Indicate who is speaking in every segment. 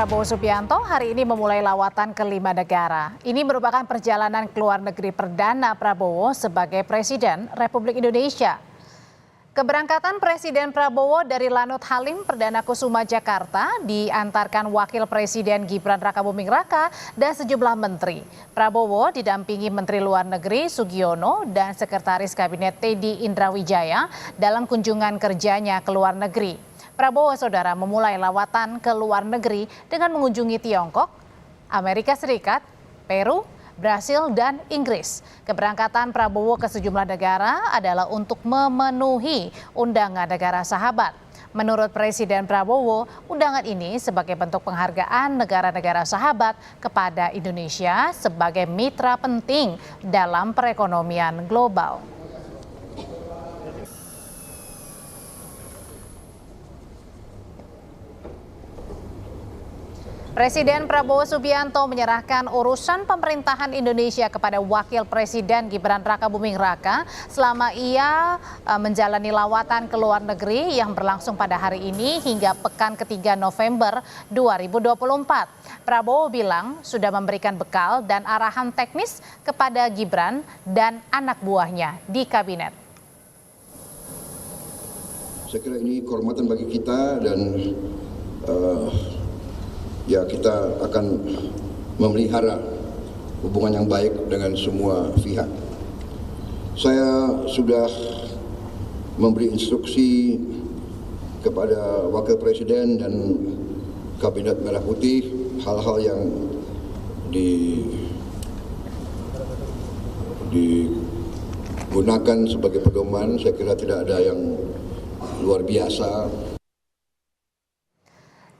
Speaker 1: Prabowo Subianto hari ini memulai lawatan ke 5 negara. Ini merupakan perjalanan ke luar negeri perdana Prabowo sebagai Presiden Republik Indonesia. Keberangkatan Presiden Prabowo dari Lanut Halim Perdana Kusuma Jakarta diantarkan Wakil Presiden Gibran Rakabuming Raka dan sejumlah menteri. Prabowo didampingi Menteri Luar Negeri Sugiono dan Sekretaris Kabinet Teddy Indrawijaya dalam kunjungan kerjanya ke luar negeri. Prabowo Saudara memulai lawatan ke luar negeri dengan mengunjungi Tiongkok, Amerika Serikat, Peru, Brasil, dan Inggris. Keberangkatan Prabowo ke sejumlah negara adalah untuk memenuhi undangan negara sahabat. Menurut Presiden Prabowo, undangan ini sebagai bentuk penghargaan negara-negara sahabat kepada Indonesia sebagai mitra penting dalam perekonomian global. Presiden Prabowo Subianto menyerahkan urusan pemerintahan Indonesia kepada Wakil Presiden Gibran Rakabuming Raka selama ia menjalani lawatan ke luar negeri yang berlangsung pada hari ini hingga pekan ketiga November 2024. Prabowo bilang sudah memberikan bekal dan arahan teknis kepada Gibran dan anak buahnya di kabinet.
Speaker 2: Saya kira ini kehormatan bagi kita dan ya kita akan memelihara hubungan yang baik dengan semua pihak. Saya sudah memberi instruksi kepada Wakil Presiden dan Kabinet Merah Putih hal-hal yang digunakan sebagai pedoman. Saya kira tidak ada yang luar biasa.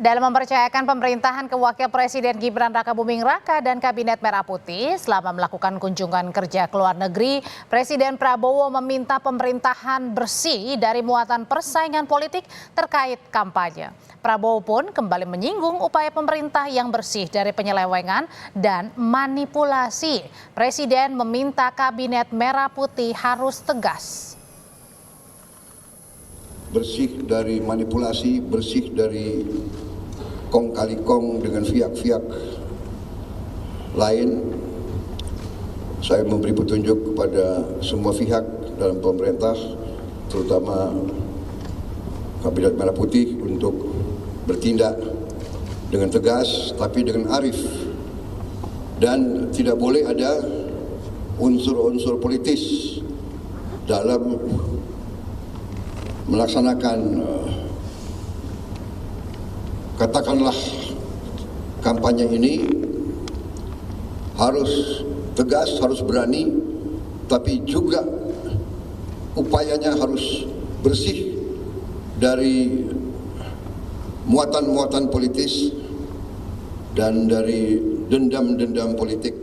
Speaker 1: Dalam mempercayakan pemerintahan ke Wakil Presiden Gibran Rakabuming Raka dan Kabinet Merah Putih selama melakukan kunjungan kerja ke luar negeri, Presiden Prabowo meminta pemerintahan bersih dari muatan persaingan politik terkait kampanye. Prabowo pun kembali menyinggung upaya pemerintah yang bersih dari penyelewengan dan manipulasi. Presiden meminta Kabinet Merah Putih harus tegas.
Speaker 2: Bersih dari manipulasi, bersih dari kong kali kong dengan pihak-pihak lain. Saya memberi petunjuk kepada semua pihak dalam pemerintah, terutama Kabinet Merah Putih, untuk bertindak dengan tegas tapi dengan arif, dan tidak boleh ada unsur-unsur politis dalam melaksanakan katakanlah kampanye ini. Harus tegas, harus berani, tapi juga upayanya harus bersih dari muatan-muatan politis dan dari dendam-dendam politik.